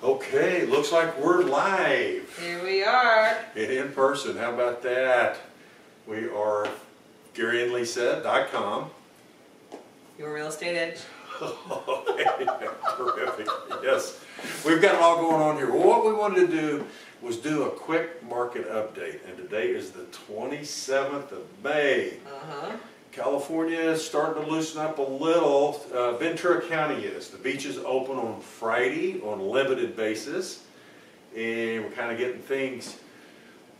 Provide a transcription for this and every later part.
Okay, looks like we're live. Here we are. And in person, how about that? We are GaryandLisa.com. Your real estate edge. Terrific, yes. We've got it all going on here. Well, what we wanted to do was do a quick market update, and today is the 27th of May. California is starting to loosen up a little. Ventura County is. The beach is open on Friday on a limited basis, and we're kind of getting things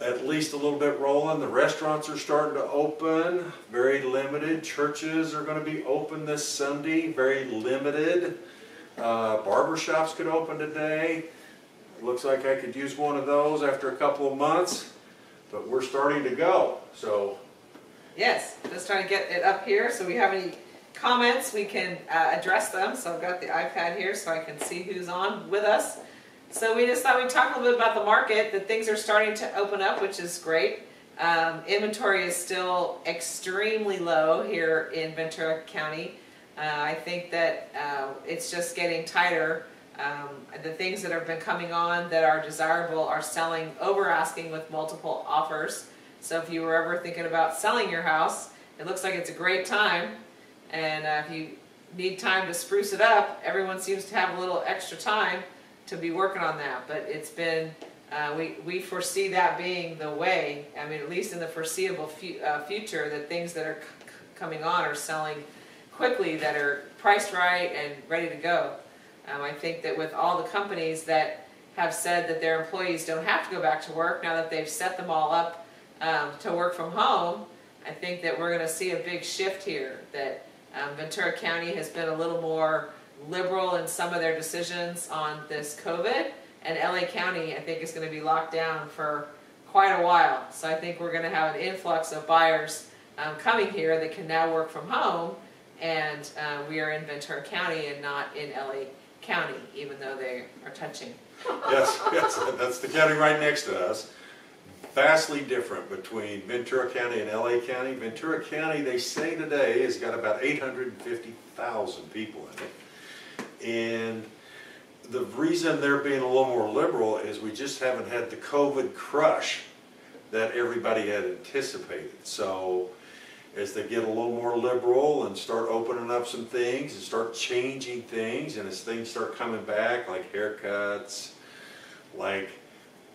at least a little bit rolling. The restaurants are starting to open, very limited. Churches are going to be open this Sunday, very limited. Barber shops could open today. Looks like I could use one of those after a couple of months, but we're starting to go. So. Yes, just trying to get it up here so we have any comments we can address them. So I've got the iPad here so I can see who's on with us. So we just thought we'd talk a little bit about the market, that things are starting to open up, which is great. Inventory is still extremely low here in Ventura County. I think that it's just getting tighter. The things that have been coming on that are desirable are selling over asking with multiple offers. So if you were ever thinking about selling your house, it looks like it's a great time. And if you need time to spruce it up, everyone seems to have a little extra time to be working on that. But it's been, we foresee that being the way, I mean, at least in the foreseeable future, that things that are coming on are selling quickly, that are priced right and ready to go. I think that with all the companies that have said that their employees don't have to go back to work, now that they've set them all up to work from home, I think that we're going to see a big shift here, that Ventura County has been a little more liberal in some of their decisions on this COVID, and LA County I think is going to be locked down for quite a while. So I think we're going to have an influx of buyers coming here that can now work from home, and we are in Ventura County and not in LA County, even though they are touching. Yes, yes, that's the county right next to us. Vastly different between Ventura County and LA County. Ventura County, they say today, has got about 850,000 people in it. And the reason they're being a little more liberal is we just haven't had the COVID crush that everybody had anticipated. So as they get a little more liberal and start opening up some things and start changing things, and as things start coming back, like haircuts, like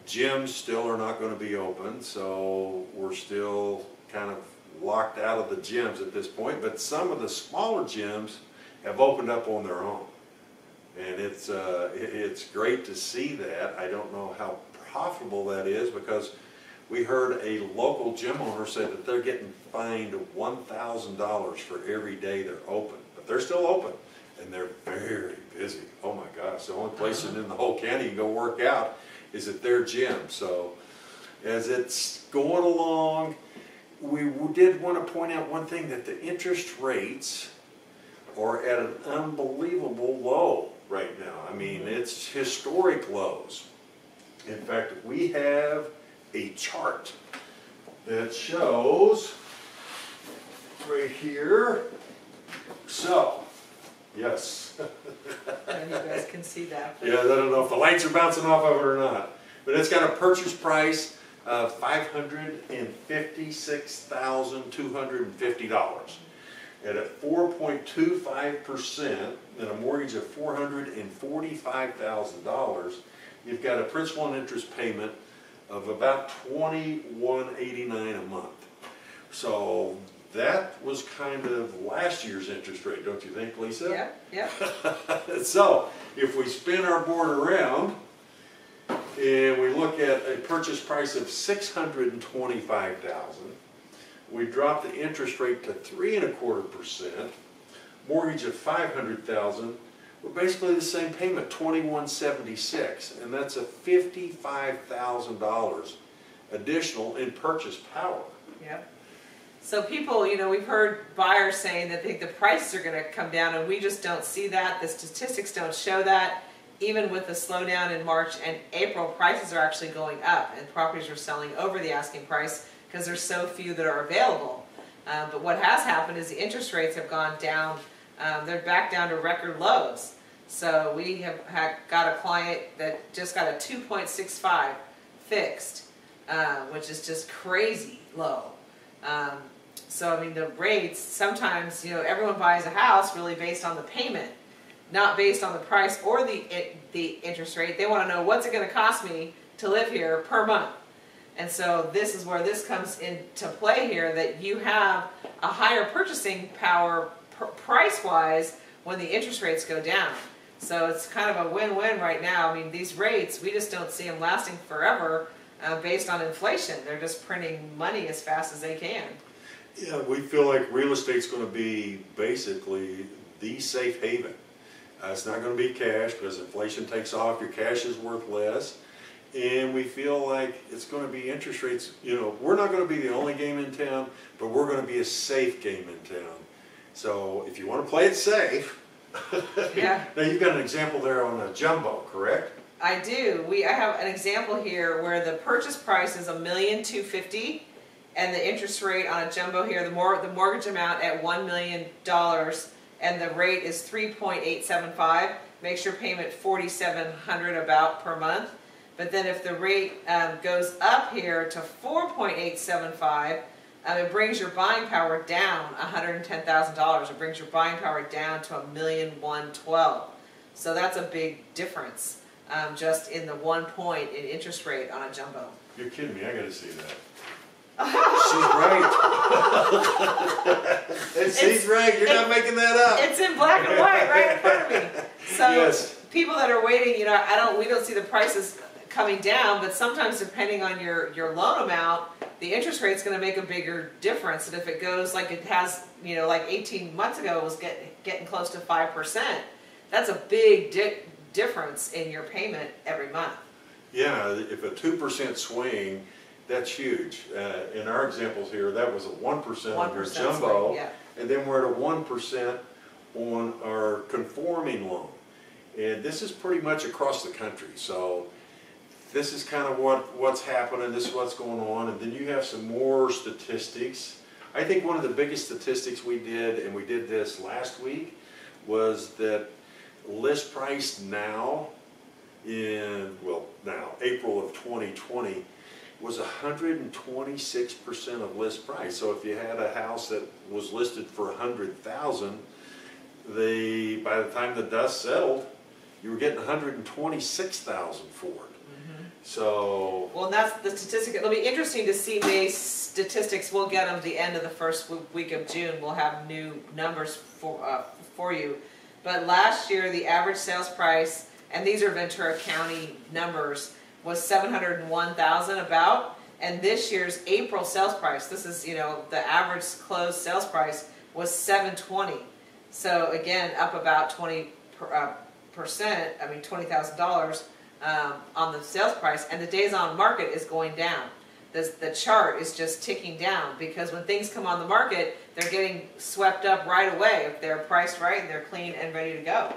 gyms still are not going to be open, so we're still kind of locked out of the gyms at this point, but some of the smaller gyms have opened up on their own. And it's great to see that. I don't know how profitable that is, because we heard a local gym owner say that they're getting fined $1,000 for every day they're open. But they're still open, and they're very busy. Oh my gosh, the only place in the whole county you can go work out is at their gym. So as it's going along, we did want to point out one thing, that the interest rates are at an unbelievable low right now. I mean, it's historic lows. In fact, we have a chart that shows right here. So, yes. And you guys can see that. Yeah, I don't know if the lights are bouncing off of it or not. But it's got a purchase price of $556,250. And at 4.25% and a mortgage of $445,000, you've got a principal and interest payment of about $21.89 a month. So that was kind of last year's interest rate, don't you think, Lisa? Yeah, yeah. So if we spin our board around and we look at a purchase price of $625,000, we drop the interest rate to 3.25%, mortgage of $500,000. We're basically the same payment, $21.76, and that's a $55,000 additional in purchase power. Yep. So people, you know, we've heard buyers saying that they think the prices are going to come down, and we just don't see that. The statistics don't show that. Even with the slowdown in March and April, prices are actually going up, and properties are selling over the asking price because there's so few that are available. But what has happened is the interest rates have gone down. They're back down to record lows. So we have got a client that just got a 2.65 fixed, which is just crazy low. So I mean, the rates, sometimes, you know, everyone buys a house really based on the payment, not based on the price or the interest rate. They want to know, what's it going to cost me to live here per month. And so this is where this comes into play here, that you have a higher purchasing power price-wise when the interest rates go down. So it's kind of a win-win right now. I mean, these rates, we just don't see them lasting forever based on inflation. They're just printing money as fast as they can. Yeah, we feel like real estate's going to be basically the safe haven. It's not going to be cash, because inflation takes off, your cash is worth less. And we feel like it's going to be interest rates. You know, we're not going to be the only game in town, but we're going to be a safe game in town. So if you want to play it safe, yeah. Now you've got an example there on a jumbo, correct? I do. I have an example here where the purchase price is $1,250,000, and the interest rate on a jumbo here, the mortgage amount at $1 million, and the rate is 3.875. Makes your payment $4,700 about per month. But then if the rate goes up here to 4.875, it brings your buying power down $110,000. It brings your buying power down to $1,112,000. So that's a big difference, just in the 1 point in interest rate on a jumbo. You're kidding me, I gotta see that. She's right. She's right, you're not making that up. It's in black and white right in front of me. So yes. People that are waiting, you know, we don't see the prices coming down, but sometimes depending on your loan amount, the interest rate's going to make a bigger difference. And if it goes like it has, you know, like 18 months ago, it was getting close to 5%. That's a big difference in your payment every month. Yeah, if a 2% swing, that's huge. In our examples here, that was a 1% on your jumbo, swing, yeah. And then we're at a 1% on our conforming loan. And this is pretty much across the country. So this is kind of what's happening, this is what's going on, and then you have some more statistics. I think one of the biggest statistics we did, and we did this last week, was that list price now, April of 2020, was 126% of list price. So if you had a house that was listed for $100,000, by the time the dust settled, you were getting $126,000 for it. So, well, and that's the statistic. It'll be interesting to see these statistics. We'll get them the end of the first week of June. We'll have new numbers for you. But last year, the average sales price, and these are Ventura County numbers, was $701,000 about. And this year's April sales price, this is, you know, the average closed sales price was $720,000. So again, up about 20%. I mean, $20,000. On the sales price, and the days on market is going down. The chart is just ticking down, because when things come on the market, they're getting swept up right away if they're priced right and they're clean and ready to go.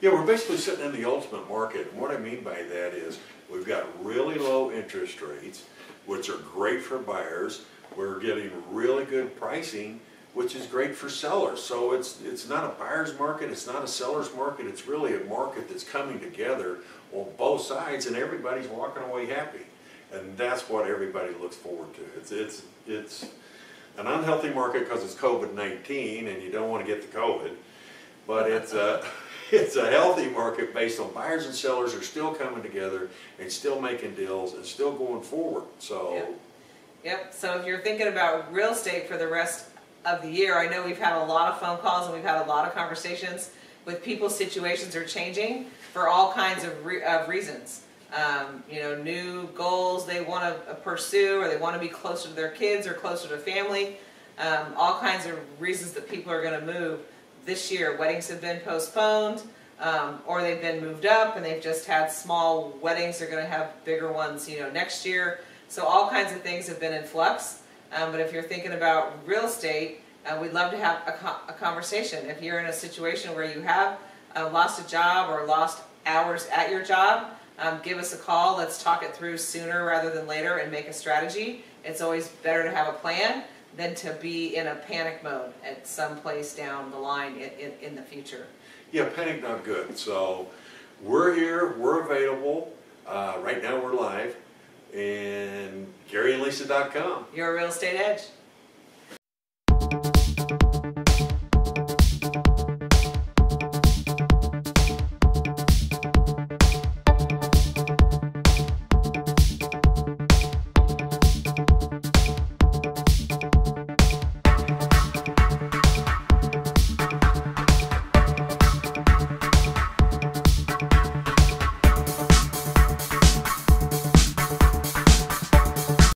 Yeah, we're basically sitting in the ultimate market. And what I mean by that is we've got really low interest rates, which are great for buyers. We're getting really good pricing, which is great for sellers. So it's not a buyer's market, it's not a seller's market, it's really a market that's coming together on both sides, and everybody's walking away happy. And that's what everybody looks forward to. It's an unhealthy market because it's COVID-19 and you don't want to get the COVID, but it's a healthy market based on buyers and sellers are still coming together and still making deals and still going forward. So Yep. So if you're thinking about real estate for the rest of the year, I know we've had a lot of phone calls and we've had a lot of conversations with people's situations are changing for all kinds of reasons. You know, new goals they want to pursue, or they want to be closer to their kids or closer to family. All kinds of reasons that people are going to move this year. Weddings have been postponed, or they've been moved up and they've just had small weddings. They're going to have bigger ones, you know, next year. So all kinds of things have been in flux. But if you're thinking about real estate, we'd love to have a conversation. If you're in a situation where you have lost a job or lost hours at your job, give us a call. Let's talk it through sooner rather than later and make a strategy. It's always better to have a plan than to be in a panic mode at some place down the line in the future. Yeah, panic not good. So we're here, we're available. Right now we're live, and GaryandLisa.com. Your real estate edge.